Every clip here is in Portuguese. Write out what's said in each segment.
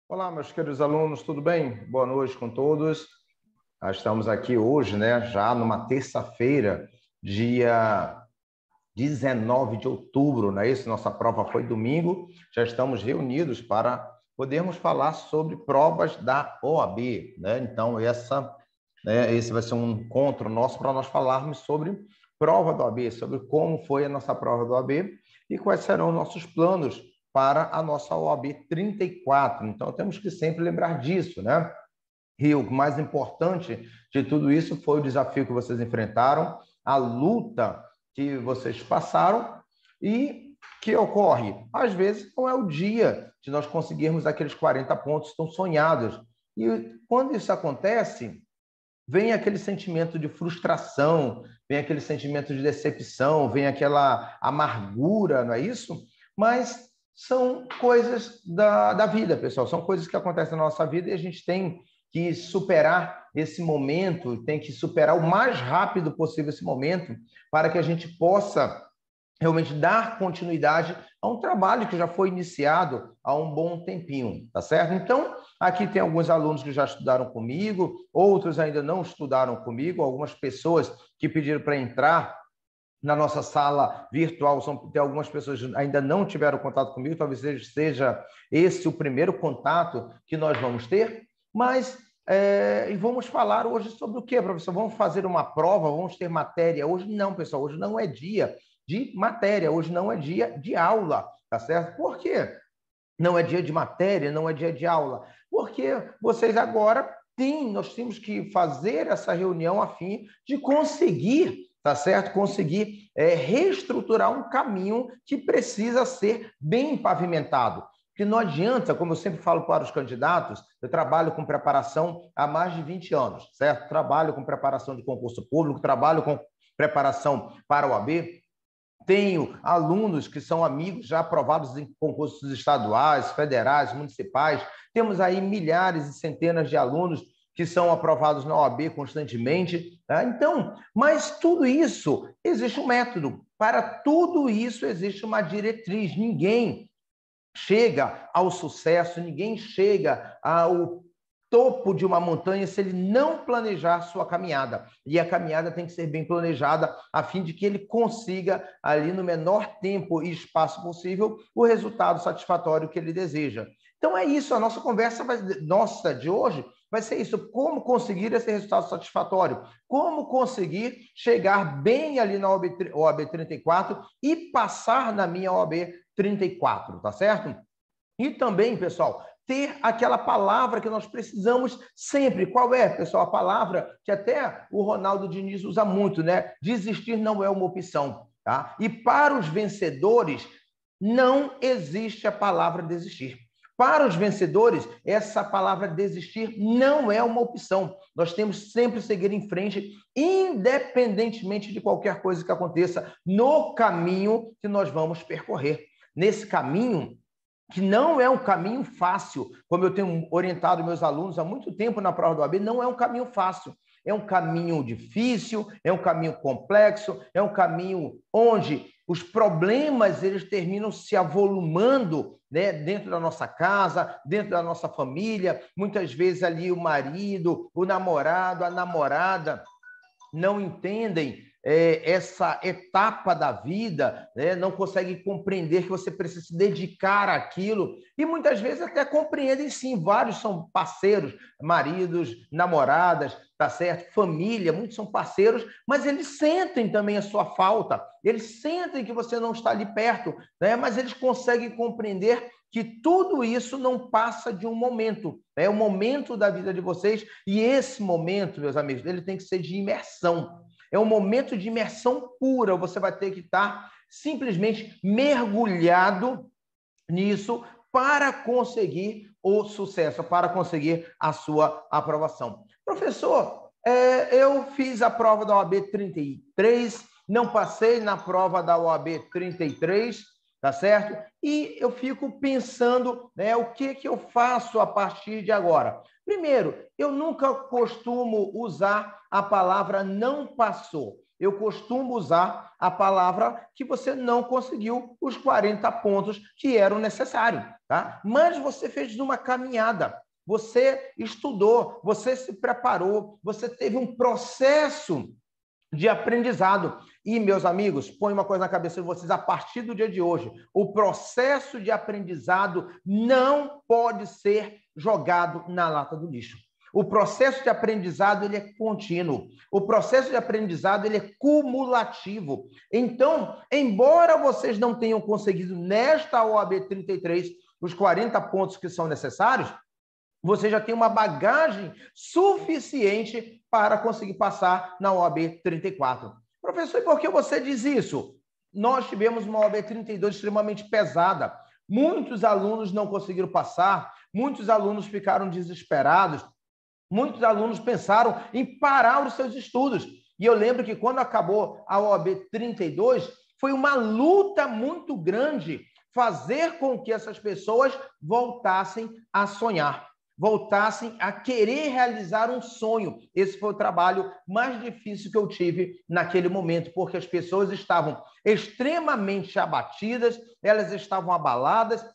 Olá, meus queridos alunos, tudo bem? Boa noite com todos. Nós estamos aqui hoje, já numa terça-feira, dia 19 de outubro, não é isso? Nossa prova foi domingo, já estamos reunidos para podermos falar sobre provas da OAB, né? Então, esse vai ser um encontro nosso para nós falarmos sobre prova da OAB, sobre como foi a nossa prova da OAB e quais serão nossos planos para a nossa OAB 34. Então, temos que sempre lembrar disso, né? E o mais importante de tudo isso foi o desafio que vocês enfrentaram, a luta que vocês passaram e que ocorre. Às vezes não é o dia de nós conseguirmos aqueles 40 pontos tão sonhados. E quando isso acontece, vem aquele sentimento de frustração, vem aquele sentimento de decepção, vem aquela amargura, não é isso? Mas são coisas da vida, pessoal, são coisas que acontecem na nossa vida e a gente tem que superar esse momento, tem que superar o mais rápido possível esse momento para que a gente possa realmente dar continuidade a um trabalho que já foi iniciado há um bom tempinho, tá certo? Então, aqui tem alguns alunos que já estudaram comigo, outros ainda não estudaram comigo, algumas pessoas que pediram para entrar na nossa sala virtual, tem algumas pessoas que ainda não tiveram contato comigo, talvez seja esse o primeiro contato que nós vamos ter, mas e vamos falar hoje sobre o quê, professor? Vamos fazer uma prova, vamos ter matéria hoje? Não, pessoal, hoje não é dia de matéria, hoje não é dia de aula, tá certo? Por quê? Não é dia de matéria, não é dia de aula, porque vocês agora nós temos que fazer essa reunião a fim de conseguir, tá certo? Conseguir reestruturar um caminho que precisa ser bem pavimentado. Porque não adianta, como eu sempre falo para os candidatos, eu trabalho com preparação há mais de 20 anos, certo? Trabalho com preparação de concurso público, trabalho com preparação para o OAB, tenho alunos que são amigos já aprovados em concursos estaduais, federais, municipais. Temos aí milhares e centenas de alunos que são aprovados na OAB constantemente. Tá? Então, mas tudo isso, existe um método. Para tudo isso existe uma diretriz. Ninguém chega ao sucesso, ninguém chega ao topo de uma montanha se ele não planejar sua caminhada. E a caminhada tem que ser bem planejada a fim de que ele consiga, ali no menor tempo e espaço possível, o resultado satisfatório que ele deseja. Então é isso, a nossa conversa nossa de hoje vai ser isso, como conseguir esse resultado satisfatório, como conseguir chegar bem ali na OAB 34 e passar na minha OAB 34, tá certo? E também, pessoal, ter aquela palavra que nós precisamos sempre. Qual é, pessoal? A palavra que até o Ronaldo Diniz usa muito, né? Desistir não é uma opção, tá? E para os vencedores, não existe a palavra desistir. Para os vencedores, essa palavra desistir não é uma opção. Nós temos sempre que seguir em frente, independentemente de qualquer coisa que aconteça no caminho que nós vamos percorrer. Nesse caminho, que não é um caminho fácil, como eu tenho orientado meus alunos há muito tempo na prova do OAB, não é um caminho fácil. É um caminho difícil, é um caminho complexo, é um caminho onde os problemas eles terminam se avolumando, né, dentro da nossa casa, dentro da nossa família. Muitas vezes ali o marido, o namorado, a namorada não entendem essa etapa da vida, né? Não conseguem compreender que você precisa se dedicar àquilo, e muitas vezes até compreendem sim, vários são parceiros, maridos, namoradas, tá certo? Família, muitos são parceiros, mas eles sentem também a sua falta, eles sentem que você não está ali perto, né? Mas eles conseguem compreender que tudo isso não passa de um momento, é o momento da vida de vocês, e esse momento, meus amigos, ele tem que ser de imersão. É um momento de imersão pura, você vai ter que estar simplesmente mergulhado nisso para conseguir o sucesso, para conseguir a sua aprovação. Professor, eu fiz a prova da OAB 33, não passei na prova da OAB 33, tá certo? E eu fico pensando, né, o que eu faço a partir de agora. Primeiro, eu nunca costumo usar a palavra não passou. eu costumo usar a palavra que você não conseguiu os 40 pontos que eram necessários, tá? Mas você fez uma caminhada, você estudou, você se preparou, você teve um processo de aprendizado. E, meus amigos, põe uma coisa na cabeça de vocês a partir do dia de hoje. O processo de aprendizado não pode ser jogado na lata do lixo. O processo de aprendizado ele é contínuo. O processo de aprendizado ele é cumulativo. Então, embora vocês não tenham conseguido nesta OAB 33 os 40 pontos que são necessários, você já tem uma bagagem suficiente para conseguir passar na OAB 34. Professor, e por que você diz isso? Nós tivemos uma OAB 32 extremamente pesada. Muitos alunos não conseguiram passar, muitos alunos ficaram desesperados, muitos alunos pensaram em parar os seus estudos. E eu lembro que quando acabou a OAB 32, foi uma luta muito grande fazer com que essas pessoas voltassem a sonhar, voltassem a querer realizar um sonho. Esse foi o trabalho mais difícil que eu tive naquele momento, porque as pessoas estavam extremamente abatidas, elas estavam abaladas,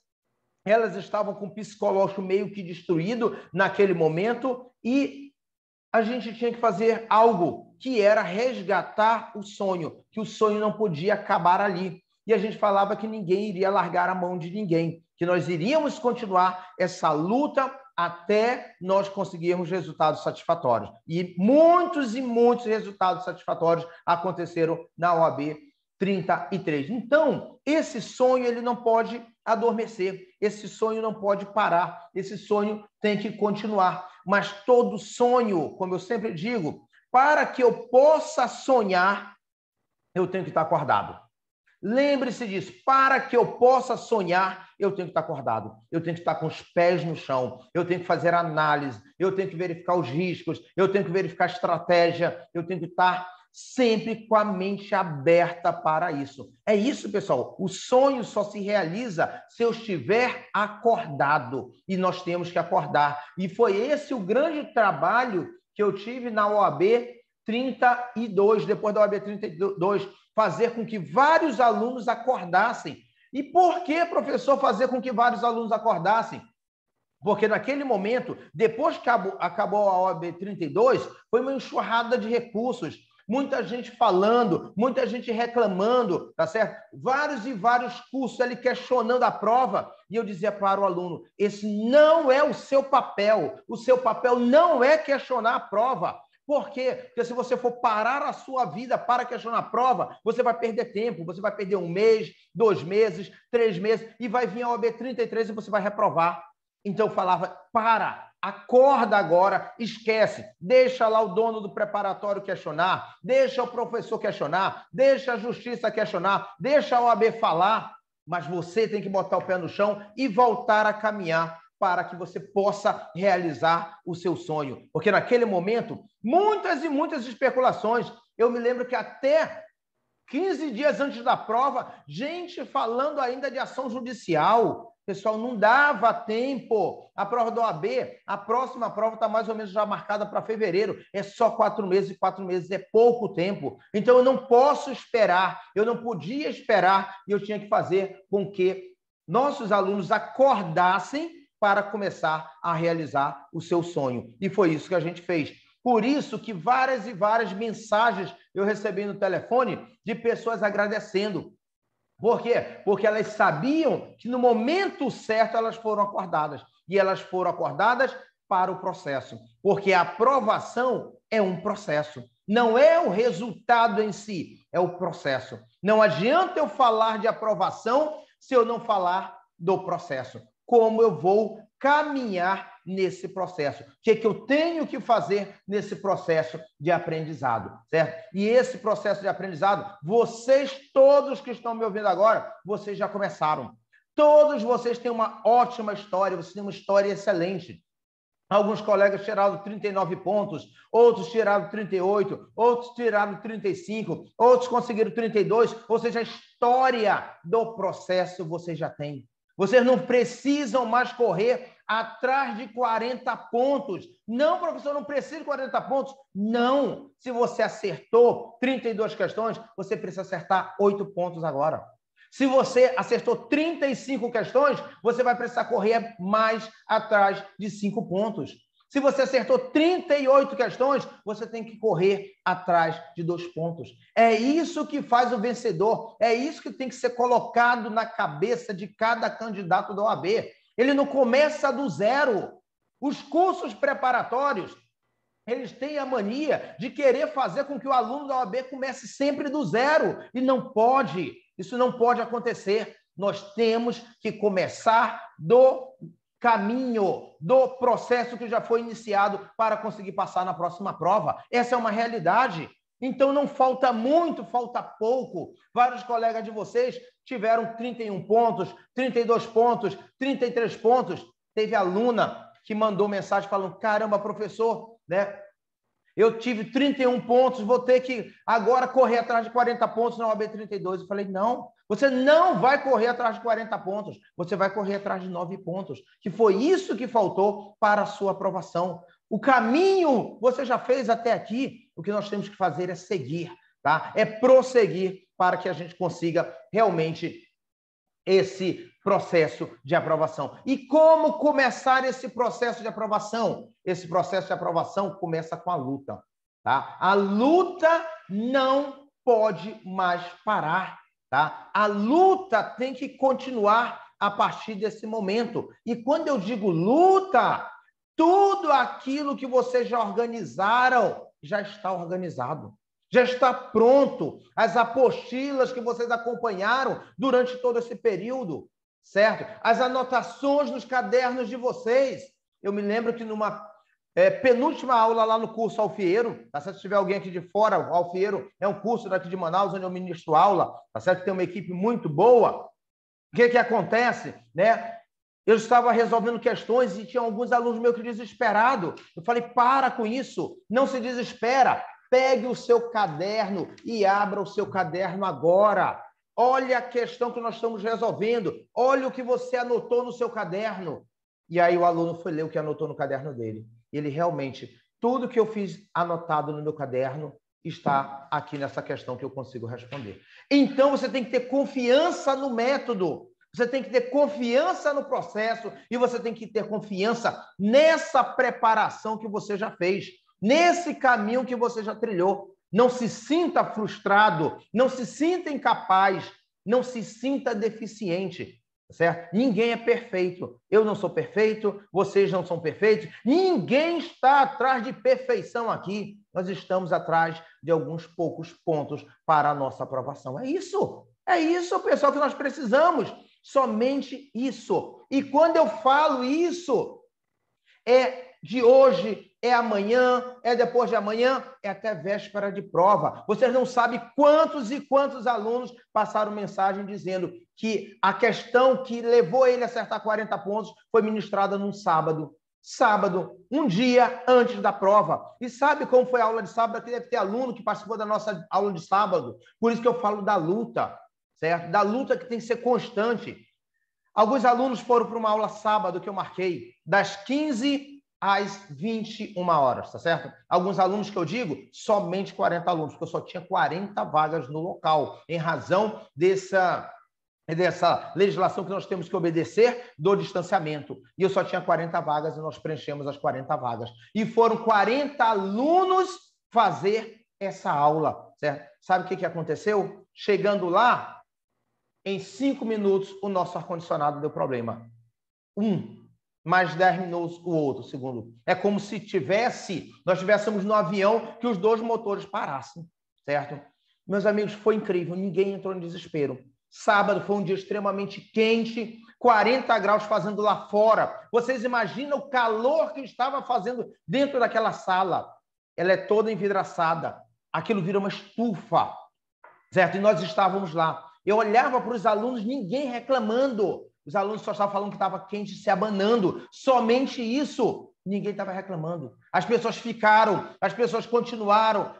elas estavam com o psicológico meio que destruído naquele momento e a gente tinha que fazer algo que era resgatar o sonho, que o sonho não podia acabar ali. E a gente falava que ninguém iria largar a mão de ninguém, que nós iríamos continuar essa luta até nós conseguirmos resultados satisfatórios. E muitos resultados satisfatórios aconteceram na OAB 33. Então, esse sonho ele não pode adormecer, esse sonho não pode parar, esse sonho tem que continuar. Mas todo sonho, como eu sempre digo, para que eu possa sonhar, eu tenho que estar acordado. Lembre-se disso, para que eu possa sonhar, eu tenho que estar acordado, eu tenho que estar com os pés no chão, eu tenho que fazer análise, eu tenho que verificar os riscos, eu tenho que verificar a estratégia, eu tenho que estar sempre com a mente aberta para isso. É isso, pessoal, o sonho só se realiza se eu estiver acordado, e nós temos que acordar. E foi esse o grande trabalho que eu tive na OAB 32, depois da OAB 32, fazer com que vários alunos acordassem. E por que, professor, fazer com que vários alunos acordassem? Porque naquele momento, depois que acabou a OAB 32, foi uma enxurrada de recursos, muita gente falando, muita gente reclamando, tá certo? Vários e vários cursos ali questionando a prova, e eu dizia para o aluno, esse não é o seu papel não é questionar a prova. Por quê? Porque se você for parar a sua vida para questionar a prova, você vai perder tempo, você vai perder 1 mês, 2 meses, 3 meses, e vai vir a OAB 33 e você vai reprovar. Então eu falava, acorda agora, esquece, deixa lá o dono do preparatório questionar, deixa o professor questionar, deixa a justiça questionar, deixa a OAB falar, mas você tem que botar o pé no chão e voltar a caminhar para que você possa realizar o seu sonho. Porque naquele momento, muitas e muitas especulações. Eu me lembro que até 15 dias antes da prova, gente falando ainda de ação judicial. Pessoal, não dava tempo. A prova da OAB, a próxima prova está mais ou menos já marcada para fevereiro. É só 4 meses, e 4 meses é pouco tempo. Então, eu não posso esperar, eu não podia esperar, e eu tinha que fazer com que nossos alunos acordassem para começar a realizar o seu sonho. E foi isso que a gente fez. Por isso que várias e várias mensagens eu recebi no telefone de pessoas agradecendo. Por quê? Porque elas sabiam que no momento certo elas foram acordadas. E elas foram acordadas para o processo. Porque a aprovação é um processo. Não é o resultado em si, é o processo. Não adianta eu falar de aprovação se eu não falar do processo. Como eu vou caminhar nesse processo? O que eu tenho que fazer nesse processo de aprendizado, certo? E esse processo de aprendizado, vocês todos que estão me ouvindo agora, vocês já começaram. Todos vocês têm uma ótima história, vocês têm uma história excelente. Alguns colegas tiraram 39 pontos, outros tiraram 38, outros tiraram 35, outros conseguiram 32, ou seja, a história do processo vocês já têm. Vocês não precisam mais correr atrás de 40 pontos. Não, professor, não precisa de 40 pontos. Não. Se você acertou 32 questões, você precisa acertar 8 pontos agora. Se você acertou 35 questões, você vai precisar correr mais atrás de 5 pontos. Se você acertou 38 questões, você tem que correr atrás de 2 pontos. É isso que faz o vencedor. É isso que tem que ser colocado na cabeça de cada candidato da OAB. Ele não começa do zero. Os cursos preparatórios, eles têm a mania de querer fazer com que o aluno da OAB comece sempre do zero. E não pode. Isso não pode acontecer. Nós temos que começar do caminho, do processo que já foi iniciado para conseguir passar na próxima prova. Essa é uma realidade. Então, não falta muito, falta pouco. Vários colegas de vocês tiveram 31 pontos, 32 pontos, 33 pontos. Teve aluna que mandou mensagem falando, caramba, professor, né? Eu tive 31 pontos, vou ter que agora correr atrás de 40 pontos na OAB 32. Eu falei, não, você não vai correr atrás de 40 pontos, você vai correr atrás de 9 pontos, que foi isso que faltou para a sua aprovação. O caminho você já fez até aqui, o que nós temos que fazer é seguir, tá? É prosseguir para que a gente consiga realmente esse processo de aprovação. E como começar esse processo de aprovação? Esse processo de aprovação começa com a luta, tá? A luta não pode mais parar, tá? A luta tem que continuar a partir desse momento. E quando eu digo luta, tudo aquilo que vocês já organizaram já está organizado. Já está pronto. As apostilas que vocês acompanharam durante todo esse período, certo? As anotações nos cadernos de vocês. Eu me lembro que numa penúltima aula lá no curso Alfieiro, tá certo? Se tiver alguém aqui de fora, o Alfieiro é um curso daqui de Manaus, onde eu ministro aula, tá certo? Tem uma equipe muito boa. O que acontece, né? Eu estava resolvendo questões e tinha alguns alunos meio que desesperados. Eu falei, para com isso, não se desespera. Pegue o seu caderno e abra o seu caderno agora. Olha a questão que nós estamos resolvendo. Olha o que você anotou no seu caderno. E aí o aluno foi ler o que anotou no caderno dele. Ele realmente, tudo que eu fiz anotado no meu caderno está aqui nessa questão que eu consigo responder. Então, você tem que ter confiança no método. Você tem que ter confiança no processo e você tem que ter confiança nessa preparação que você já fez. Nesse caminho que você já trilhou. Não se sinta frustrado, não se sinta incapaz, não se sinta deficiente, certo? Ninguém é perfeito. Eu não sou perfeito, vocês não são perfeitos. Ninguém está atrás de perfeição aqui. Nós estamos atrás de alguns poucos pontos para a nossa aprovação. É isso, pessoal, que nós precisamos. Somente isso. E quando eu falo isso, é de hoje, é amanhã, é depois de amanhã, é até véspera de prova. Vocês não sabem quantos e quantos alunos passaram mensagem dizendo que a questão que levou ele a acertar 40 pontos foi ministrada num sábado. Sábado, um dia antes da prova. E sabe como foi a aula de sábado? Aqui deve ter aluno que participou da nossa aula de sábado. Por isso que eu falo da luta, certo? Da luta que tem que ser constante. Alguns alunos foram para uma aula sábado que eu marquei, das 15 às 21 horas, tá certo? Alguns alunos que eu digo, somente 40 alunos, porque eu só tinha 40 vagas no local, em razão dessa legislação que nós temos que obedecer do distanciamento. E eu só tinha 40 vagas e nós preenchemos as 40 vagas. E foram 40 alunos fazer essa aula, certo? Sabe o que aconteceu? Chegando lá, em 5 minutos, o nosso ar-condicionado deu problema. Mais 10 minutos o outro, segundo. É como se nós estivéssemos no avião que os 2 motores parassem, certo? Meus amigos, foi incrível, ninguém entrou em desespero. Sábado foi um dia extremamente quente, 40 graus fazendo lá fora. Vocês imaginam o calor que estava fazendo dentro daquela sala? Ela é toda envidraçada. Aquilo vira uma estufa, certo? E nós estávamos lá. Eu olhava para os alunos, ninguém reclamando. Os alunos só estavam falando que estava quente, se abanando. Somente isso. Ninguém estava reclamando. As pessoas ficaram, as pessoas continuaram.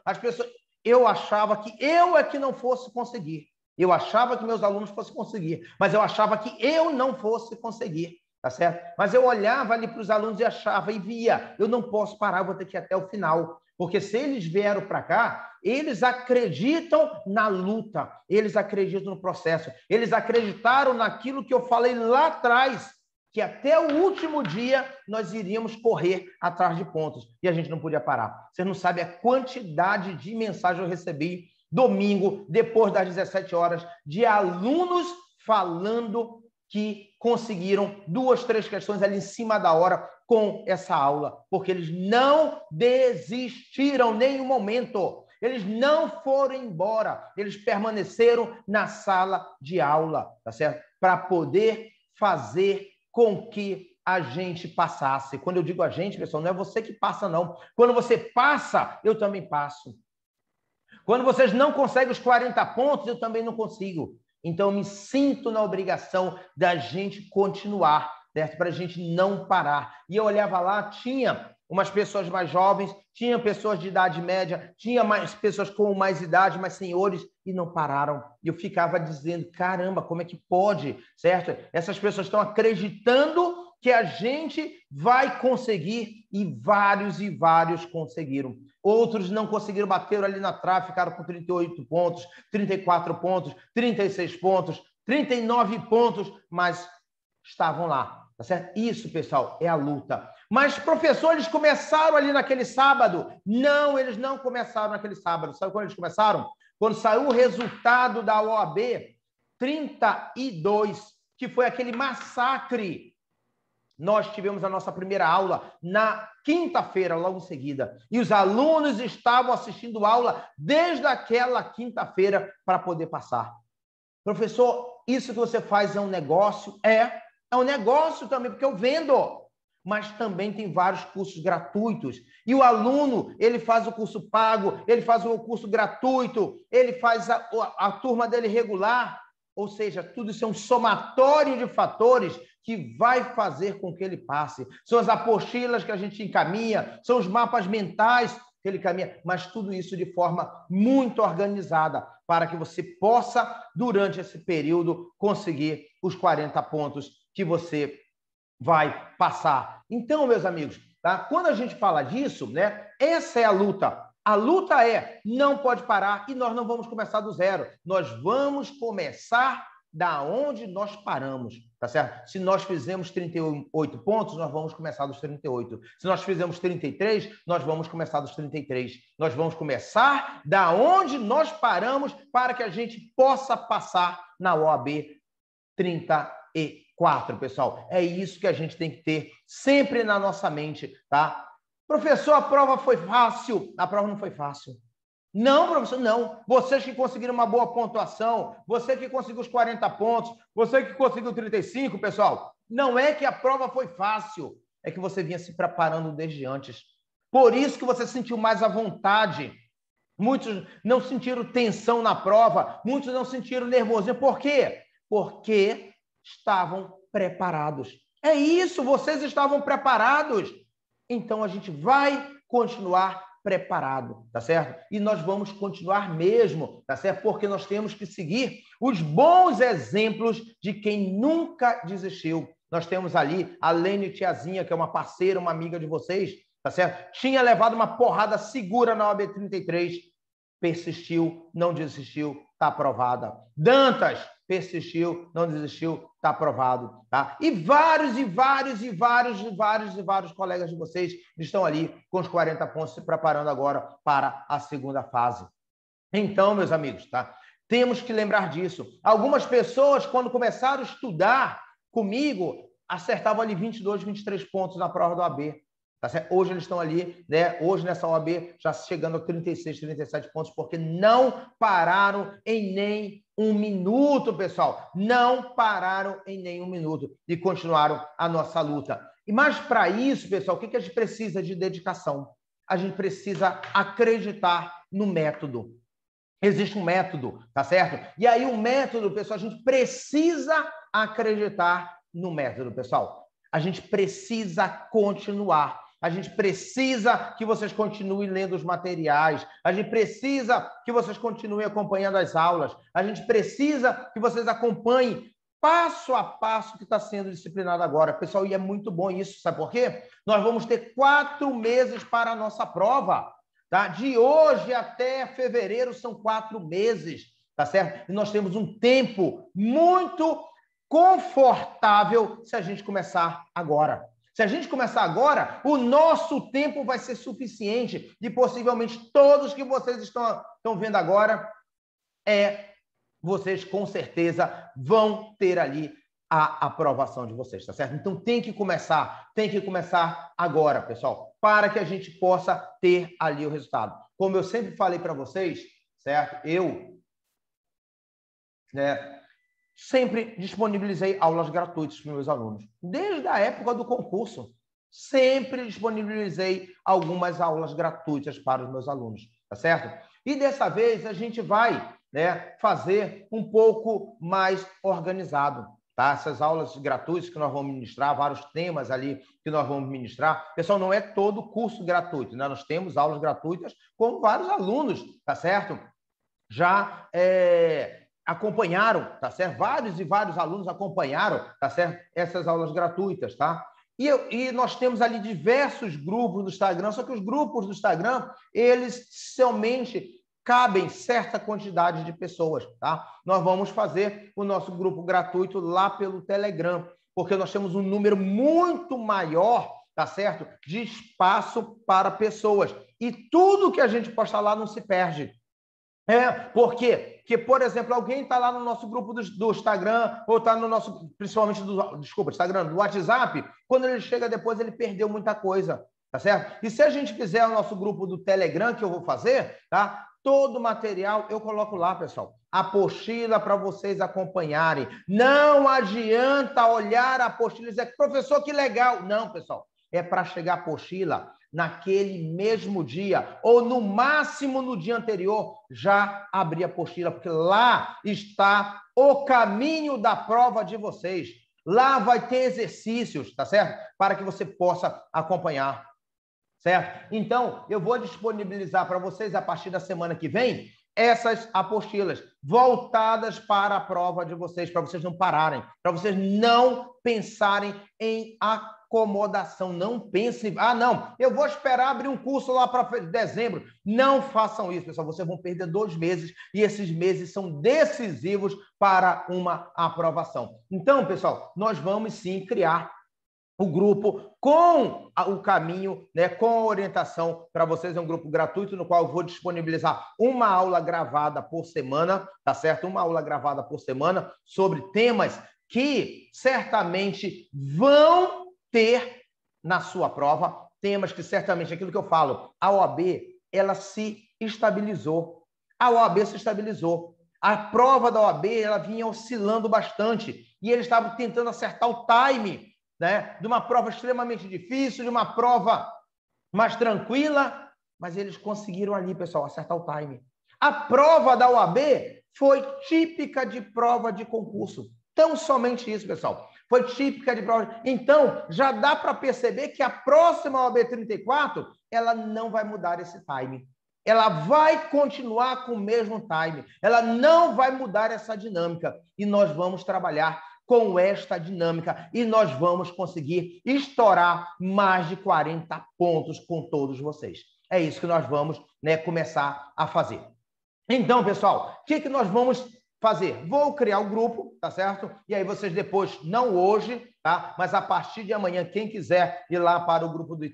Eu achava que eu é que não fosse conseguir. Eu achava que meus alunos fossem conseguir, mas eu achava que eu não fosse conseguir. tá certo? Mas eu olhava ali para os alunos e achava e via, eu não posso parar, vou ter que ir até o final. Porque se eles vieram para cá, eles acreditam na luta, eles acreditam no processo, eles acreditaram naquilo que eu falei lá atrás, que até o último dia nós iríamos correr atrás de pontos. E a gente não podia parar. Você não sabe a quantidade de mensagens eu recebi domingo, depois das 17 horas, de alunos falando que conseguiram 2, 3 questões ali em cima da hora com essa aula, porque eles não desistiram em nenhum momento. Eles não foram embora, eles permaneceram na sala de aula, tá certo? Para poder fazer com que a gente passasse. Quando eu digo a gente, pessoal, não é você que passa, não. Quando você passa, eu também passo. Quando vocês não conseguem os 40 pontos, eu também não consigo. Então, eu me sinto na obrigação da gente continuar, certo? Para a gente não parar. E eu olhava lá, tinha umas pessoas mais jovens, tinha pessoas de idade média, tinha mais pessoas com mais idade, mais senhores, e não pararam. E eu ficava dizendo, caramba, como é que pode, certo? Essas pessoas estão acreditando que a gente vai conseguir, e vários conseguiram. Outros não conseguiram, bater ali na trave, ficaram com 38 pontos, 34 pontos, 36 pontos, 39 pontos, mas estavam lá, tá certo? Isso, pessoal, é a luta. Mas, professor, eles começaram ali naquele sábado? Não, eles não começaram naquele sábado. Sabe quando eles começaram? Quando saiu o resultado da OAB 32, que foi aquele massacre. Nós tivemos a nossa primeira aula na quinta-feira, logo em seguida. E os alunos estavam assistindo aula desde aquela quinta-feira para poder passar. Professor, isso que você faz é um negócio? É um negócio também, porque eu vendo. Mas também tem vários cursos gratuitos. E o aluno, ele faz o curso pago, ele faz o curso gratuito, ele faz a turma dele regular. Ou seja, tudo isso é um somatório de fatores que vai fazer com que ele passe. São as apostilas que a gente encaminha, são os mapas mentais que ele caminha, mas tudo isso de forma muito organizada, para que você possa, durante esse período, conseguir os 40 pontos que você vai passar. Então, meus amigos, tá? Quando a gente fala disso, né, essa é a luta. A luta não pode parar e nós não vamos começar do zero. Nós vamos começar da onde nós paramos, tá certo? Se nós fizemos 38 pontos, nós vamos começar dos 38. Se nós fizemos 33, nós vamos começar dos 33. Nós vamos começar da onde nós paramos para que a gente possa passar na OAB 34, pessoal. É isso que a gente tem que ter sempre na nossa mente, tá? Professor, a prova foi fácil. A prova não foi fácil. Não, professor, não. Vocês que conseguiram uma boa pontuação, você que conseguiu os 40 pontos, você que conseguiu 35, pessoal, não é que a prova foi fácil, é que você vinha se preparando desde antes. Por isso que você sentiu mais à vontade. Muitos não sentiram tensão na prova, muitos não sentiram nervosismo. Por quê? Porque estavam preparados. É isso, vocês estavam preparados. Então, a gente vai continuar preparado, tá certo? E nós vamos continuar mesmo, tá certo? Porque nós temos que seguir os bons exemplos de quem nunca desistiu. Nós temos ali a Lene Tiazinha, que é uma parceira, uma amiga de vocês, tá certo? Tinha levado uma porrada segura na OAB 33, persistiu, não desistiu, tá aprovada. Dantas persistiu, não desistiu, está aprovado, tá? E vários colegas de vocês estão ali com os 40 pontos se preparando agora para a segunda fase. Então, meus amigos, tá? Temos que lembrar disso. Algumas pessoas, quando começaram a estudar comigo, acertavam ali 22, 23 pontos na prova do OAB. Tá certo? Hoje eles estão ali, né? Hoje nessa OAB já chegando a 36, 37 pontos, porque não pararam em nem um minuto, pessoal. Não pararam em nenhum minuto e continuaram a nossa luta. E mais para isso, pessoal, o que a gente precisa de dedicação? A gente precisa acreditar no método. Existe um método, tá certo? E aí o método, pessoal, a gente precisa acreditar no método, pessoal. A gente precisa continuar. A gente precisa que vocês continuem lendo os materiais. A gente precisa que vocês continuem acompanhando as aulas. A gente precisa que vocês acompanhem passo a passo que está sendo disciplinado agora. Pessoal, e é muito bom isso, sabe por quê? Nós vamos ter 4 meses para a nossa prova, tá? De hoje até fevereiro são 4 meses, tá certo? E nós temos um tempo muito confortável se a gente começar agora. Se a gente começar agora, o nosso tempo vai ser suficiente e possivelmente todos que vocês estão vendo agora, vocês com certeza vão ter ali a aprovação de vocês, tá certo? Então tem que começar agora, pessoal, para que a gente possa ter ali o resultado. Como eu sempre falei para vocês, certo? Eu, sempre disponibilizei aulas gratuitas para os meus alunos. Desde a época do concurso, sempre disponibilizei algumas aulas gratuitas para os meus alunos, tá certo? E dessa vez a gente vai, fazer um pouco mais organizado, tá? Essas aulas gratuitas que nós vamos ministrar, vários temas ali que nós vamos ministrar. Pessoal, não é todo curso gratuito, né? Nós temos aulas gratuitas com vários alunos, tá certo? Já acompanharam, tá certo? Vários e vários alunos acompanharam, tá certo? Essas aulas gratuitas, tá? E nós temos ali diversos grupos do Instagram, só que os grupos do Instagram, eles somente cabem certa quantidade de pessoas, tá? Nós vamos fazer o nosso grupo gratuito lá pelo Telegram, porque nós temos um número muito maior, tá certo? De espaço para pessoas. E tudo que a gente posta lá não se perde. Por quê? Porque, por exemplo, alguém está lá no nosso grupo do Instagram, ou está no nosso, principalmente Instagram, do WhatsApp, quando ele chega depois, ele perdeu muita coisa, tá certo? E se a gente fizer o nosso grupo do Telegram, que eu vou fazer, tá? Todo o material eu coloco lá, pessoal. Apostila para vocês acompanharem. Não adianta olhar a apostila e dizer, professor, que legal. Não, pessoal. É para chegar a apostila naquele mesmo dia, ou no máximo no dia anterior, já abrir a apostila, porque lá está o caminho da prova de vocês. Lá vai ter exercícios, tá certo? Para que você possa acompanhar, certo? Então, eu vou disponibilizar para vocês, a partir da semana que vem, essas apostilas voltadas para a prova de vocês, para vocês não pararem, para vocês não pensarem em acomodação. Não pensem, não, eu vou esperar abrir um curso lá para dezembro. Não façam isso, pessoal. Vocês vão perder 2 meses e esses meses são decisivos para uma aprovação. Então, pessoal, nós vamos sim criar o grupo com o caminho, com a orientação para vocês. É um grupo gratuito no qual eu vou disponibilizar uma aula gravada por semana, tá certo? Uma aula gravada por semana sobre temas que certamente vão ter na sua prova, temas que certamente, aquilo que eu falo, a OAB, ela se estabilizou. A OAB se estabilizou. A prova da OAB, ela vinha oscilando bastante e eles estavam tentando acertar o time, de uma prova extremamente difícil, de uma prova mais tranquila, mas eles conseguiram ali, pessoal, acertar o time. A prova da OAB foi típica de prova de concurso. Tão somente isso, pessoal. Foi típica de prova. Então, já dá para perceber que a próxima OAB 34, ela não vai mudar esse time. Ela vai continuar com o mesmo time. Ela não vai mudar essa dinâmica. E nós vamos trabalhar com esta dinâmica e nós vamos conseguir estourar mais de 40 pontos com todos vocês. É isso que nós vamos começar a fazer. Então, pessoal, o que nós vamos fazer? Vou criar o grupo, tá certo? E aí vocês depois, não hoje, tá? Mas a partir de amanhã, quem quiser ir lá para o grupo do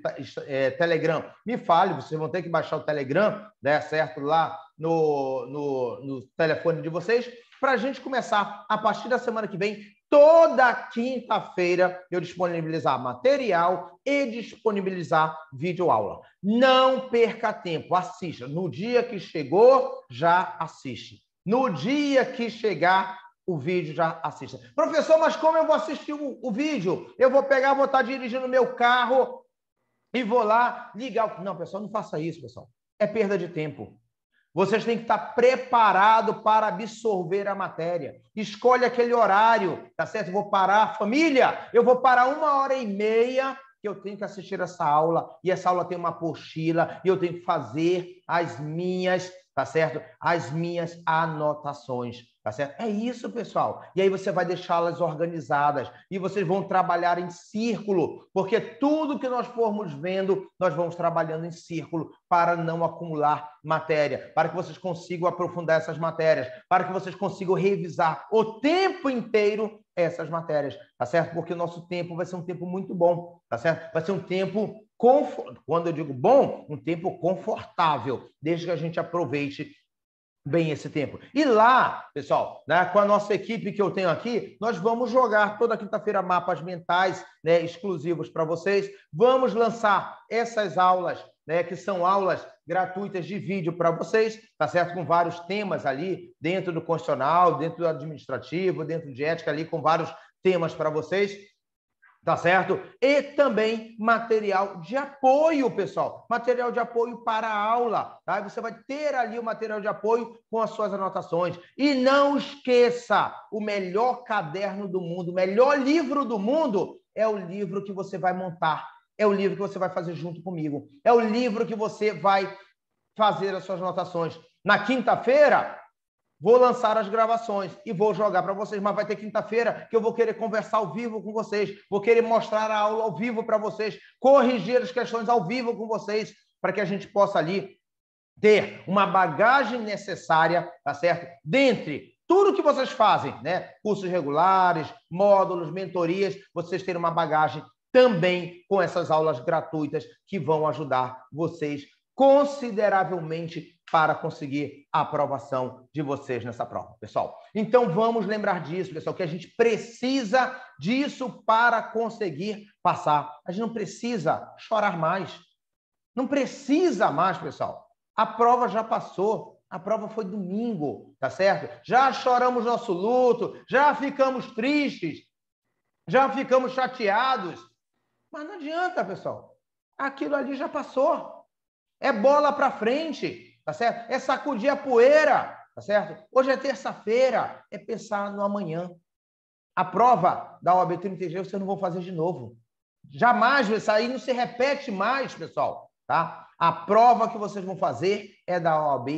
Telegram, me fale, vocês vão ter que baixar o Telegram, certo? Lá no telefone de vocês, para a gente começar, a partir da semana que vem, toda quinta-feira, eu disponibilizar material e disponibilizar videoaula. Não perca tempo, assista. No dia que chegou, já assiste. No dia que chegar, o vídeo já assista. Professor, mas como eu vou assistir o vídeo? Eu vou pegar, vou estar dirigindo o meu carro e vou lá ligar. Não, pessoal, não faça isso, pessoal. É perda de tempo. Vocês têm que estar preparados para absorver a matéria. Escolhe aquele horário, tá certo? Eu vou parar, família, eu vou parar 1h30 que eu tenho que assistir essa aula, e essa aula tem uma apostila, e eu tenho que fazer as minhas, tá certo? As minhas anotações, Tá certo? É isso, pessoal. E aí você vai deixá-las organizadas e vocês vão trabalhar em círculo, porque tudo que nós formos vendo, nós vamos trabalhando em círculo para não acumular matéria, para que vocês consigam aprofundar essas matérias, para que vocês consigam revisar o tempo inteiro essas matérias, tá certo? Porque o nosso tempo vai ser um tempo muito bom, tá certo? Vai ser um tempo, quando eu digo bom, um tempo confortável, desde que a gente aproveite bem esse tempo. E lá, pessoal, né, com a nossa equipe que eu tenho aqui, nós vamos jogar toda quinta-feira mapas mentais, né, exclusivos para vocês. Vamos lançar essas aulas, né, que são aulas gratuitas de vídeo para vocês, tá certo? Com vários temas ali, dentro do constitucional, dentro do administrativo, dentro de ética ali, com vários temas para vocês. Tá certo? E também material de apoio, pessoal. Material de apoio para a aula, tá? Você vai ter ali o material de apoio com as suas anotações. E não esqueça, o melhor caderno do mundo, o melhor livro do mundo é o livro que você vai montar. É o livro que você vai fazer junto comigo. É o livro que você vai fazer as suas anotações. Na quinta-feira, vou lançar as gravações e vou jogar para vocês, mas vai ter quinta-feira que eu vou querer conversar ao vivo com vocês, vou querer mostrar a aula ao vivo para vocês, corrigir as questões ao vivo com vocês, para que a gente possa ali ter uma bagagem necessária, tá certo? Dentre tudo que vocês fazem, né? Cursos regulares, módulos, mentorias, vocês terem uma bagagem também com essas aulas gratuitas que vão ajudar vocês consideravelmente para conseguir a aprovação de vocês nessa prova, pessoal. Então, vamos lembrar disso, pessoal, que a gente precisa disso para conseguir passar. A gente não precisa chorar mais. Não precisa mais, pessoal. A prova já passou. A prova foi domingo, tá certo? Já choramos nosso luto, já ficamos tristes, já ficamos chateados. Mas não adianta, pessoal. Aquilo ali já passou. É bola para frente, tá certo? É sacudir a poeira, tá certo? Hoje é terça-feira, é pensar no amanhã. A prova da OAB 30G vocês não vão fazer de novo. Jamais, isso aí não se repete mais, pessoal, tá? A prova que vocês vão fazer é da OAB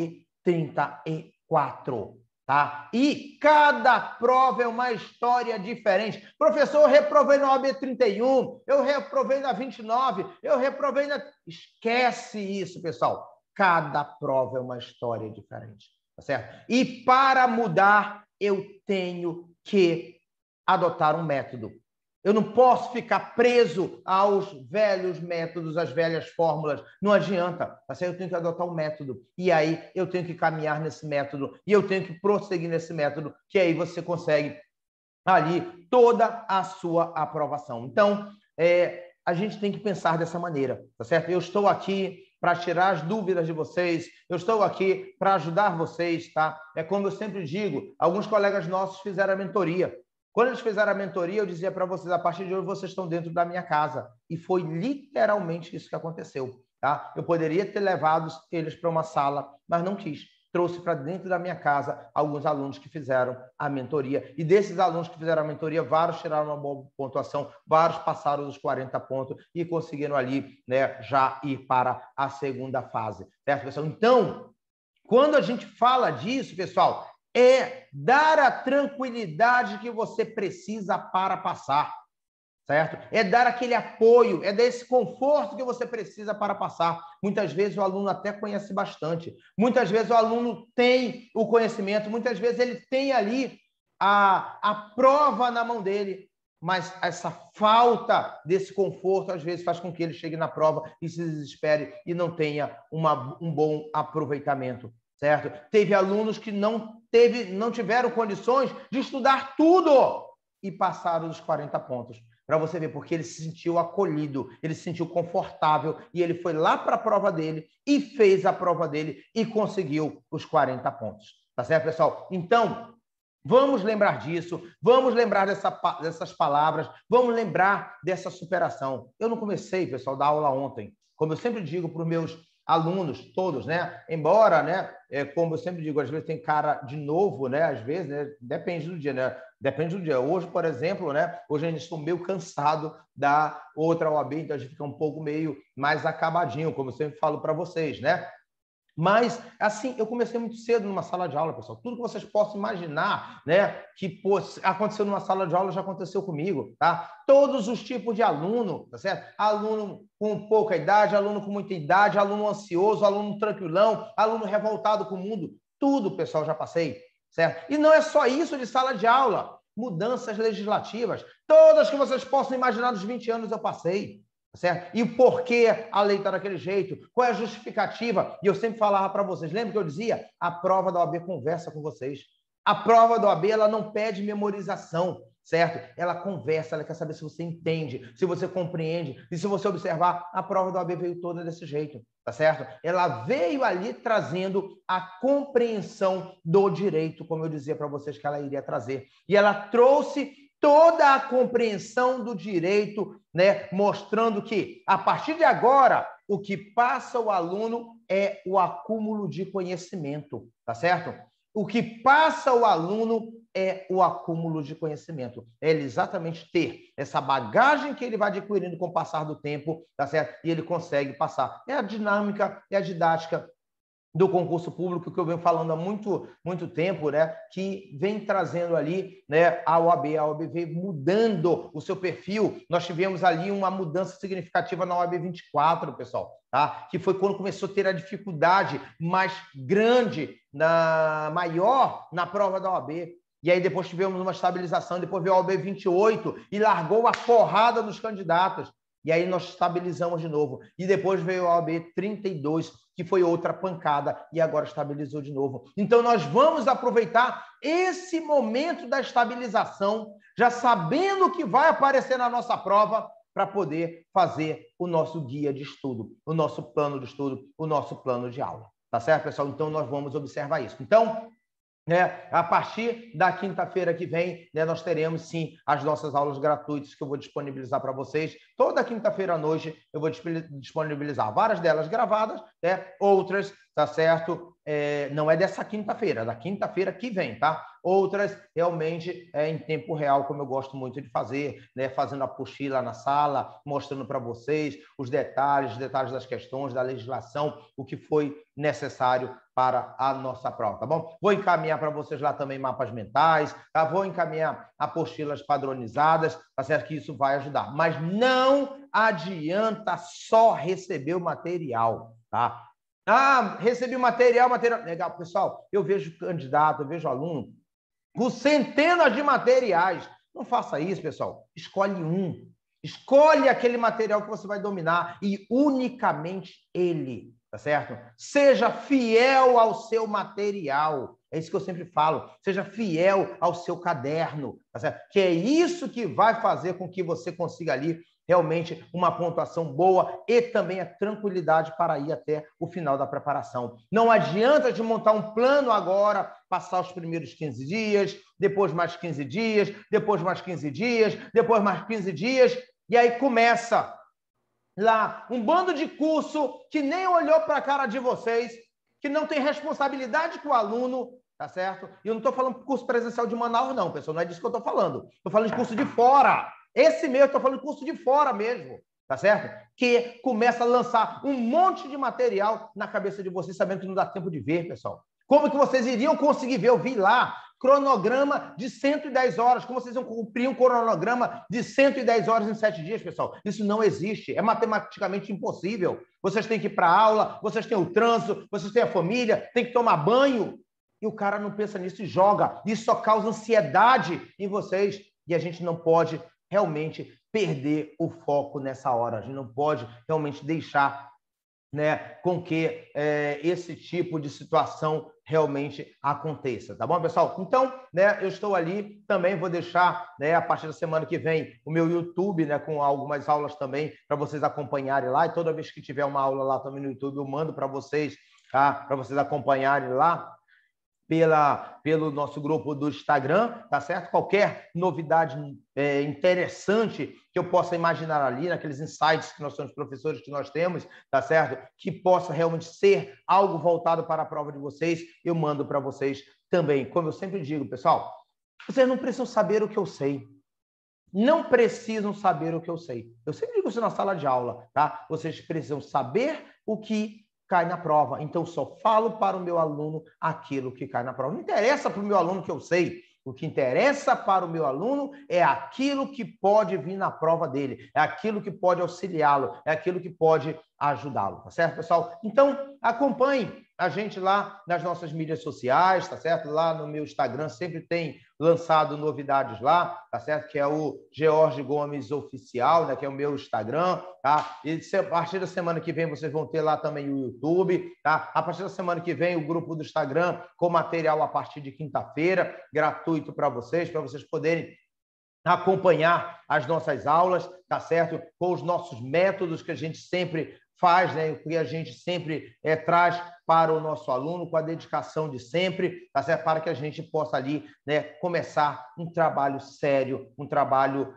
34, tá? E cada prova é uma história diferente. Professor, eu reprovei na OAB 31, eu reprovei na 29, eu reprovei na... Esquece isso, pessoal. Cada prova é uma história diferente, tá certo? E para mudar, eu tenho que adotar um método. Eu não posso ficar preso aos velhos métodos, às velhas fórmulas. Não adianta. Tá certo? Eu tenho que adotar um método. E aí eu tenho que caminhar nesse método. E eu tenho que prosseguir nesse método, que aí você consegue ali toda a sua aprovação. Então, a gente tem que pensar dessa maneira, tá certo? Eu estou aqui para tirar as dúvidas de vocês, eu estou aqui para ajudar vocês, tá? É como eu sempre digo, alguns colegas nossos fizeram a mentoria. Quando eles fizeram a mentoria, eu dizia para vocês, a partir de hoje vocês estão dentro da minha casa. E foi literalmente isso que aconteceu, tá? Eu poderia ter levado eles para uma sala, mas não quis. Trouxe para dentro da minha casa alguns alunos que fizeram a mentoria. E desses alunos que fizeram a mentoria, vários tiraram uma boa pontuação, vários passaram dos 40 pontos e conseguiram ali, né, já ir para a segunda fase. Certo, pessoal? Então, quando a gente fala disso, pessoal, é dar a tranquilidade que você precisa para passar, certo? É dar aquele apoio, é dar esse conforto que você precisa para passar. Muitas vezes o aluno até conhece bastante, muitas vezes o aluno tem o conhecimento, muitas vezes ele tem ali a prova na mão dele, mas essa falta desse conforto, às vezes, faz com que ele chegue na prova e se desespere e não tenha um bom aproveitamento, certo? Teve alunos que não tiveram condições de estudar tudo e passaram dos 40 pontos. Para você ver, porque ele se sentiu acolhido, ele se sentiu confortável e ele foi lá para a prova dele e fez a prova dele e conseguiu os 40 pontos. Tá certo, pessoal? Então, vamos lembrar disso, vamos lembrar dessas palavras, vamos lembrar dessa superação. Eu não comecei, pessoal, da aula ontem. Como eu sempre digo para os meus alunos, todos, né? Embora, né? Como eu sempre digo, às vezes tem cara de novo, né? Às vezes, né? Depende do dia, né? Depende do dia. Hoje, por exemplo, né? Hoje a gente estou meio cansado da outra OAB, então a gente fica um pouco meio mais acabadinho, como eu sempre falo para vocês, né? Mas, assim, eu comecei muito cedo numa sala de aula, pessoal. Tudo que vocês possam imaginar, né, que aconteceu numa sala de aula já aconteceu comigo, tá? Todos os tipos de aluno, tá certo? Aluno com pouca idade, aluno com muita idade, aluno ansioso, aluno tranquilão, aluno revoltado com o mundo. Tudo, pessoal, já passei, certo? E não é só isso de sala de aula. Mudanças legislativas. Todas que vocês possam imaginar dos 20 anos eu passei. Certo? E o porquê a lei está daquele jeito? Qual é a justificativa? E eu sempre falava para vocês, lembra que eu dizia? A prova da OAB conversa com vocês. A prova da OAB, ela não pede memorização, certo? Ela conversa, ela quer saber se você entende, se você compreende. E se você observar, a prova da OAB veio toda desse jeito, tá certo? Ela veio ali trazendo a compreensão do direito, como eu dizia para vocês que ela iria trazer. E ela trouxe toda a compreensão do direito, né, mostrando que, a partir de agora, o que passa o aluno é o acúmulo de conhecimento, tá certo? O que passa o aluno é o acúmulo de conhecimento. É ele exatamente ter essa bagagem que ele vai adquirindo com o passar do tempo, tá certo? E ele consegue passar. É a dinâmica, é a didática do concurso público que eu venho falando há muito tempo, né, que vem trazendo ali, né, a OAB veio mudando o seu perfil. Nós tivemos ali uma mudança significativa na OAB 24, pessoal, tá? Que foi quando começou a ter a dificuldade mais grande, maior na prova da OAB. E aí depois tivemos uma estabilização, depois veio a OAB 28 e largou a porrada nos candidatos. E aí nós estabilizamos de novo. E depois veio a OAB 32, que foi outra pancada, e agora estabilizou de novo. Então, nós vamos aproveitar esse momento da estabilização, já sabendo o que vai aparecer na nossa prova, para poder fazer o nosso guia de estudo, o nosso plano de estudo, o nosso plano de aula. Tá certo, pessoal? Então, nós vamos observar isso. Então, a partir da quinta-feira que vem, né, nós teremos, sim, as nossas aulas gratuitas que eu vou disponibilizar para vocês. Toda quinta-feira à noite eu vou disponibilizar várias delas gravadas, né, outras, tá certo? Não é dessa quinta-feira, é da quinta-feira que vem, tá? Outras realmente em tempo real, como eu gosto muito de fazer, né, fazendo a apostila na sala, mostrando para vocês os detalhes das questões, da legislação, o que foi necessário para a nossa prova, tá bom? Vou encaminhar para vocês lá também mapas mentais, tá? Vou encaminhar apostilas padronizadas, tá certo? Que isso vai ajudar. Mas não adianta só receber o material, tá? Ah, recebi o material. Legal, pessoal, eu vejo candidato, eu vejo aluno com centenas de materiais. Não faça isso, pessoal. Escolhe um. Escolhe aquele material que você vai dominar e unicamente ele, tá certo? Seja fiel ao seu material. É isso que eu sempre falo. Seja fiel ao seu caderno, tá certo? Que é isso que vai fazer com que você consiga ali realmente uma pontuação boa e também a tranquilidade para ir até o final da preparação. Não adianta de montar um plano agora, passar os primeiros 15 dias, depois mais 15 dias, depois mais 15 dias, depois mais 15 dias, e aí começa lá um bando de curso que nem olhou para a cara de vocês, que não tem responsabilidade com o aluno, tá certo? E eu não estou falando curso presencial de Manaus, não, pessoal, não é disso que eu estou falando. Estou falando de curso de fora. Esse mesmo, estou falando de curso de fora mesmo, tá certo? Que começa a lançar um monte de material na cabeça de vocês, sabendo que não dá tempo de ver, pessoal. Como que vocês iriam conseguir ver? Eu vi lá, cronograma de 110 horas. Como vocês iam cumprir um cronograma de 110 horas em 7 dias, pessoal? Isso não existe. É matematicamente impossível. Vocês têm que ir para a aula, vocês têm o trânsito, vocês têm a família, têm que tomar banho. E o cara não pensa nisso e joga. Isso só causa ansiedade em vocês. E a gente não pode realmente perder o foco nessa hora. A gente não pode realmente deixar, né, com que esse tipo de situação realmente aconteça, tá bom, pessoal? Então, né, eu estou ali, também vou deixar, né, a partir da semana que vem, o meu YouTube, né, com algumas aulas também, para vocês acompanharem lá, e toda vez que tiver uma aula lá também no YouTube, eu mando para vocês, tá? Para vocês acompanharem lá, pelo nosso grupo do Instagram, tá certo? Qualquer novidade interessante que eu possa imaginar ali, naqueles insights que nós somos professores que nós temos, tá certo? Que possa realmente ser algo voltado para a prova de vocês, eu mando para vocês também. Como eu sempre digo, pessoal, vocês não precisam saber o que eu sei. Não precisam saber o que eu sei. Eu sempre digo isso na sala de aula, tá? Vocês precisam saber o que cai na prova. Então, só falo para o meu aluno aquilo que cai na prova. Não interessa para o meu aluno que eu sei. O que interessa para o meu aluno é aquilo que pode vir na prova dele, é aquilo que pode auxiliá-lo, é aquilo que pode ajudá-lo, tá certo, pessoal? Então, acompanhe a gente lá nas nossas mídias sociais, tá certo? Lá no meu Instagram sempre tem lançado novidades lá, tá certo? Que é o George Gomes Oficial, né? Que é o meu Instagram, tá? E a partir da semana que vem vocês vão ter lá também o YouTube, tá? A partir da semana que vem o grupo do Instagram com material a partir de quinta-feira, gratuito para vocês poderem acompanhar as nossas aulas, tá certo? Com os nossos métodos que a gente sempre faz, né? O que a gente sempre traz para o nosso aluno, com a dedicação de sempre, tá certo? Para que a gente possa ali, né, começar um trabalho sério, um trabalho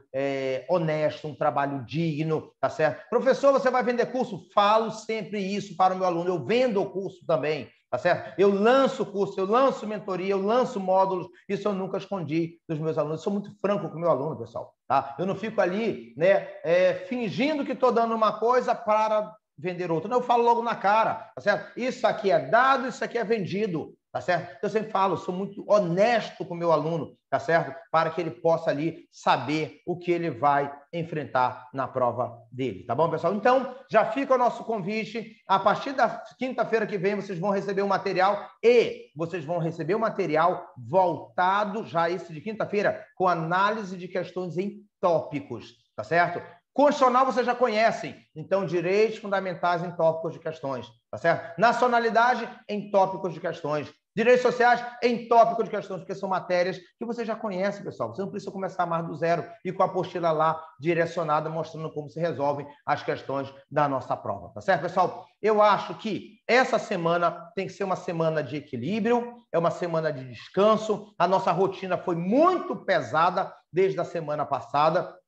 honesto, um trabalho digno, tá certo? Professor, você vai vender curso? Falo sempre isso para o meu aluno. Eu vendo o curso também, tá certo? Eu lanço curso, eu lanço mentoria, eu lanço módulos. Isso eu nunca escondi dos meus alunos. Eu sou muito franco com o meu aluno, pessoal, tá? Eu não fico ali, né, fingindo que estou dando uma coisa para vender outra. Não, eu falo logo na cara, tá certo? Isso aqui é dado, isso aqui é vendido, tá certo? Eu sempre falo, sou muito honesto com o meu aluno, tá certo? Para que ele possa ali saber o que ele vai enfrentar na prova dele, tá bom, pessoal? Então, já fica o nosso convite. A partir da quinta-feira que vem, vocês vão receber o material e vocês vão receber o material voltado, já esse de quinta-feira, com análise de questões em tópicos, tá certo? Constitucional vocês já conhecem, então direitos fundamentais em tópicos de questões, tá certo? Nacionalidade em tópicos de questões. Direitos sociais em tópicos de questões, porque são matérias que você já conhece, pessoal. Você não precisa começar mais do zero e com a apostila lá direcionada, mostrando como se resolvem as questões da nossa prova, tá certo, pessoal? Eu acho que essa semana tem que ser uma semana de equilíbrio, é uma semana de descanso. A nossa rotina foi muito pesada desde a semana passada,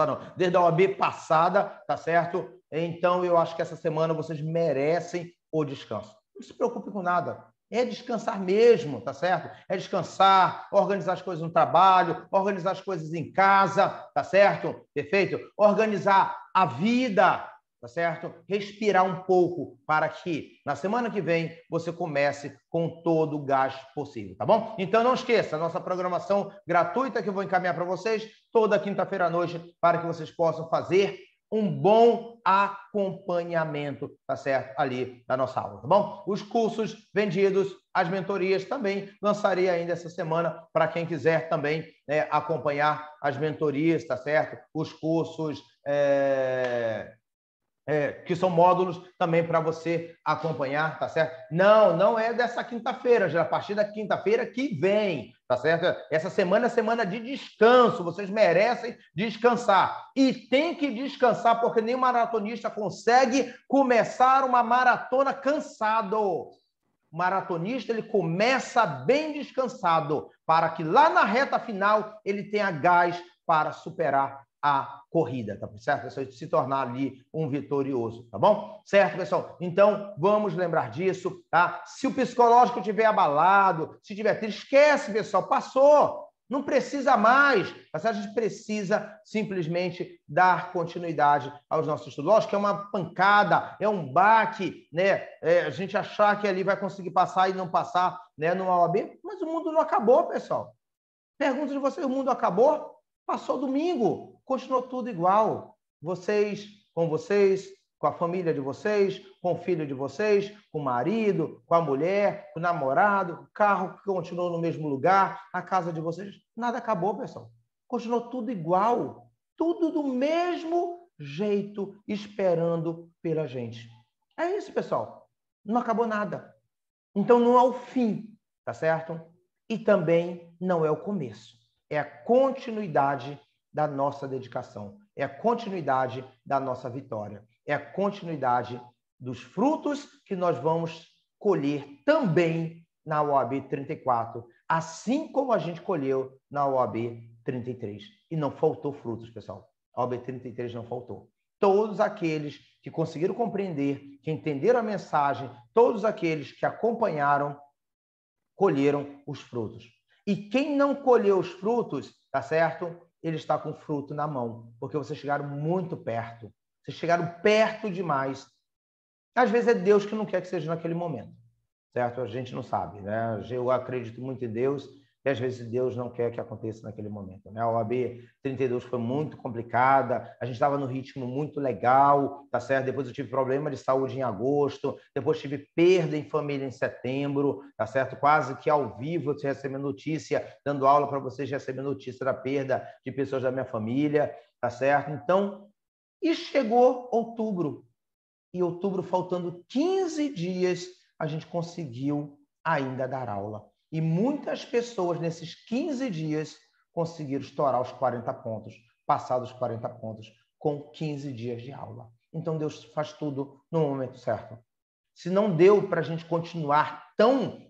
não, desde a OAB passada, tá certo? Então, eu acho que essa semana vocês merecem o descanso. Não se preocupe com nada. É descansar mesmo, tá certo? É descansar, organizar as coisas no trabalho, organizar as coisas em casa, tá certo? Perfeito? Organizar a vida, tá certo? Respirar um pouco para que na semana que vem você comece com todo o gás possível, tá bom? Então não esqueça, a nossa programação gratuita que eu vou encaminhar para vocês toda quinta-feira à noite para que vocês possam fazer um bom acompanhamento, tá certo? Ali da nossa aula, tá bom? Os cursos vendidos, as mentorias também lançarei ainda essa semana para quem quiser também acompanhar as mentorias, tá certo? Os cursos que são módulos também para você acompanhar, tá certo? Não é dessa quinta-feira, já a partir da quinta-feira que vem, tá certo? Essa semana é semana de descanso, vocês merecem descansar. E tem que descansar, porque nenhum maratonista consegue começar uma maratona cansado. O maratonista, ele começa bem descansado, para que lá na reta final ele tenha gás para superar a corrida, tá certo, pessoal? Se tornar ali um vitorioso, tá bom? Certo, pessoal? Então, vamos lembrar disso, tá? Se o psicológico estiver abalado, se tiver triste, esquece, pessoal, passou. Não precisa mais, mas a gente precisa simplesmente dar continuidade aos nossos estudos. Lógico que é uma pancada, é um baque, né? A gente achar que ali vai conseguir passar e não passar, né, numa OAB, mas o mundo não acabou, pessoal. Pergunta de vocês, o mundo acabou? Passou domingo, continuou tudo igual. Vocês, com a família de vocês, com o filho de vocês, com o marido, com a mulher, com o namorado, o carro que continuou no mesmo lugar, a casa de vocês. Nada acabou, pessoal. Continuou tudo igual. Tudo do mesmo jeito, esperando pela gente. É isso, pessoal. Não acabou nada. Então não é o fim, tá certo? E também não é o começo. É a continuidade da nossa dedicação, é a continuidade da nossa vitória, é a continuidade dos frutos que nós vamos colher também na OAB 34, assim como a gente colheu na OAB 33. E não faltou frutos, pessoal. A OAB 33 não faltou. Todos aqueles que conseguiram compreender, que entenderam a mensagem, todos aqueles que acompanharam, colheram os frutos. E quem não colheu os frutos, tá certo? Ele está com o fruto na mão, porque vocês chegaram muito perto. Vocês chegaram perto demais Às vezes é Deus que não quer que seja naquele momento, certo? A gente não sabe, né? Eu acredito muito em Deus e às vezes Deus não quer que aconteça naquele momento, né? A OAB 32 foi muito complicada, a gente estava no ritmo muito legal, tá certo? Depois eu tive problema de saúde em agosto, depois tive perda em família em setembro, tá certo? Quase que ao vivo eu recebendo notícia, dando aula para vocês, recebendo notícia da perda de pessoas da minha família, tá certo? Então, e chegou outubro. E outubro, faltando 15 dias, a gente conseguiu ainda dar aula. E muitas pessoas, nesses 15 dias, conseguiram estourar os 40 pontos, passar dos 40 pontos, com 15 dias de aula. Então, Deus faz tudo no momento certo. Se não deu para a gente continuar tão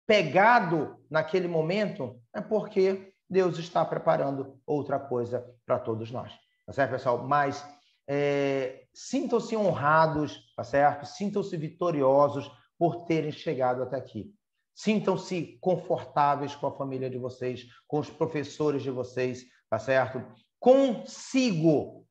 pegado naquele momento, é porque Deus está preparando outra coisa para todos nós. Tá certo, pessoal? Mas sintam-se honrados, tá certo? Sintam-se vitoriosos por terem chegado até aqui. Sintam-se confortáveis com a família de vocês, com os professores de vocês, tá certo? Consigo,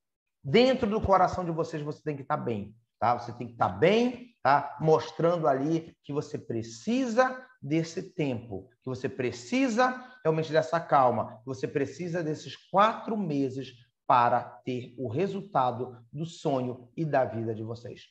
dentro do coração de vocês, você tem que estar bem, tá? Você tem que estar bem, tá? Mostrando ali que você precisa desse tempo, que você precisa realmente dessa calma, que você precisa desses 4 meses para ter o resultado do sonho e da vida de vocês.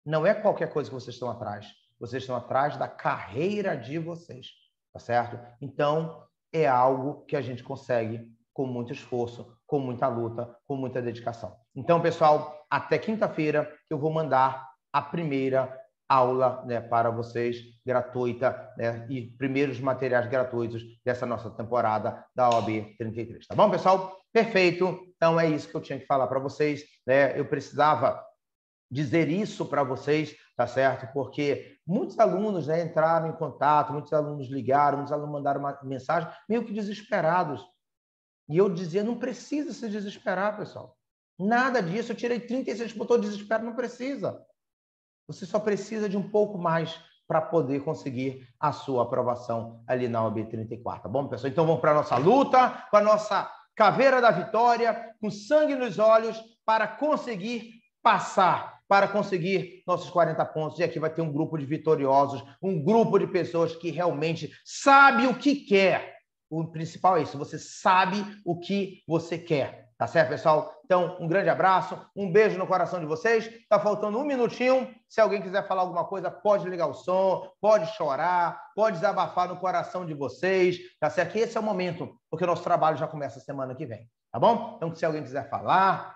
Não é qualquer coisa que vocês estão atrás. Vocês estão atrás da carreira de vocês, tá certo? Então, é algo que a gente consegue com muito esforço, com muita luta, com muita dedicação. Então, pessoal, até quinta-feira eu vou mandar a primeira aula, né, para vocês, gratuita, né, e primeiros materiais gratuitos dessa nossa temporada da OAB 33. Tá bom, pessoal? Perfeito. Então, é isso que eu tinha que falar para vocês, né? Eu precisava dizer isso para vocês, tá certo? Porque muitos alunos, né, entraram em contato, muitos alunos ligaram, muitos alunos mandaram uma mensagem meio que desesperados. E eu dizia, não precisa se desesperar, pessoal. Nada disso. Eu tirei 36 pontos, desespero, não precisa. Você só precisa de um pouco mais para poder conseguir a sua aprovação ali na OAB 34, tá bom, pessoal? Então vamos para a nossa luta, com a nossa caveira da vitória, com sangue nos olhos, para conseguir passar, para conseguir nossos 40 pontos. E aqui vai ter um grupo de vitoriosos, um grupo de pessoas que realmente sabe o que quer. O principal é isso, você sabe o que você quer. Tá certo, pessoal? Então, um grande abraço, um beijo no coração de vocês. Tá faltando um minutinho. Se alguém quiser falar alguma coisa, pode ligar o som, pode chorar, pode desabafar no coração de vocês. Tá certo? Que esse é o momento, porque o nosso trabalho já começa semana que vem. Tá bom? Então, se alguém quiser falar,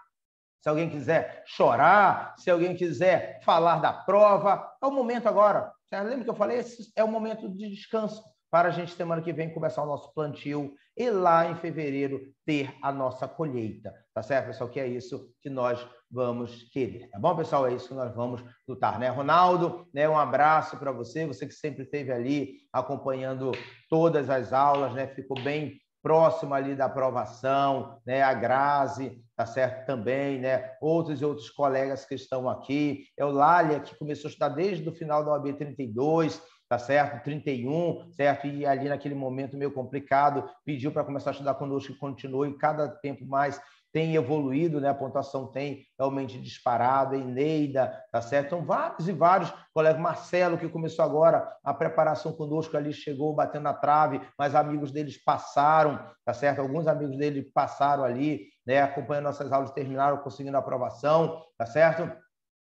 se alguém quiser chorar, se alguém quiser falar da prova, é o momento agora. Lembra que eu falei? Esse é o momento de descanso para a gente, semana que vem, começar o nosso plantio e lá em fevereiro ter a nossa colheita. Tá certo, pessoal? Que é isso que nós vamos querer. Tá bom, pessoal? É isso que nós vamos lutar, né? Ronaldo, né? Um abraço para você, você que sempre esteve ali acompanhando todas as aulas, né? Ficou bem próximo ali da aprovação, né? A Grazi, tá certo? Também, né? Outros e outros colegas que estão aqui. É o Lália, que começou a estudar desde o final da OAB 32, tá certo? 31, certo? E ali naquele momento meio complicado, pediu para começar a estudar conosco e continuou, e cada tempo mais tem evoluído, né? A pontuação tem realmente disparado, a Eneida, tá certo? Então, vários e vários colegas, Marcelo, que começou agora a preparação conosco ali, chegou batendo na trave, mas amigos deles passaram, tá certo? Alguns amigos dele passaram ali, né? Acompanhando nossas aulas, terminaram conseguindo a aprovação, tá certo?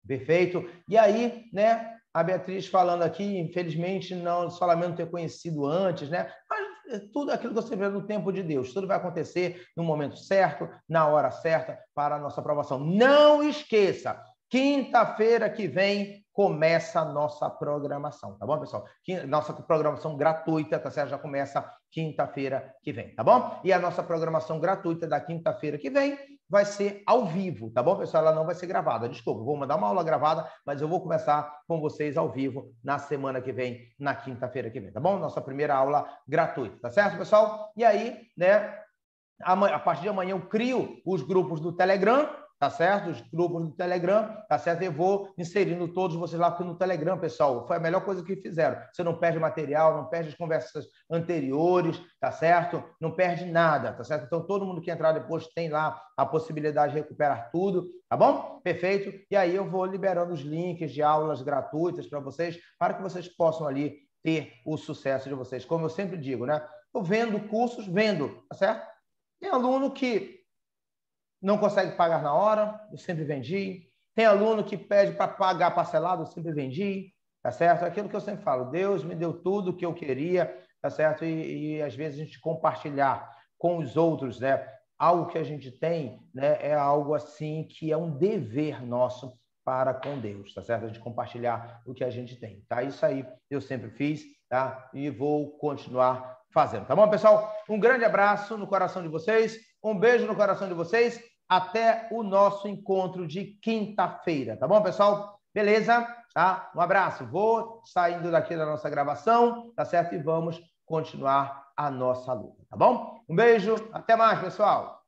Perfeito. E aí, né? A Beatriz falando aqui, infelizmente, não, os falamentos não ter conhecido antes, né? Mas tudo aquilo que você vê no tempo de Deus, tudo vai acontecer no momento certo, na hora certa, para a nossa aprovação. Não esqueça, quinta-feira que vem começa a nossa programação, tá bom, pessoal? Nossa programação gratuita, tá certo? Já começa quinta-feira que vem, tá bom? E a nossa programação gratuita da quinta-feira que vem vai ser ao vivo, tá bom, pessoal? Ela não vai ser gravada, desculpa, vou mandar uma aula gravada, mas eu vou começar com vocês ao vivo na semana que vem, na quinta-feira que vem, tá bom? Nossa primeira aula gratuita, tá certo, pessoal? E aí, né, a partir de amanhã eu crio os grupos do Telegram, tá certo? Os grupos do Telegram, tá certo? Eu vou inserindo todos vocês lá no Telegram, pessoal. Foi a melhor coisa que fizeram. Você não perde material, não perde as conversas anteriores, tá certo? Não perde nada, tá certo? Então, todo mundo que entrar depois tem lá a possibilidade de recuperar tudo, tá bom? Perfeito. E aí eu vou liberando os links de aulas gratuitas para vocês, para que vocês possam ali ter o sucesso de vocês. Como eu sempre digo, né? Eu vendo cursos, vendo, tá certo? Tem aluno que não consegue pagar na hora, eu sempre vendi. Tem aluno que pede para pagar parcelado, eu sempre vendi, tá certo? É aquilo que eu sempre falo, Deus me deu tudo o que eu queria, tá certo? E às vezes a gente compartilhar com os outros, né? Algo que a gente tem, né? É algo assim que é um dever nosso para com Deus, tá certo? A gente compartilhar o que a gente tem, tá? Isso aí eu sempre fiz, tá? E vou continuar fazendo, tá bom, pessoal? Um grande abraço no coração de vocês, um beijo no coração de vocês, até o nosso encontro de quinta-feira, tá bom, pessoal? Beleza? Tá? Um abraço. Vou saindo daqui da nossa gravação, tá certo? E vamos continuar a nossa luta, tá bom? Um beijo, até mais, pessoal.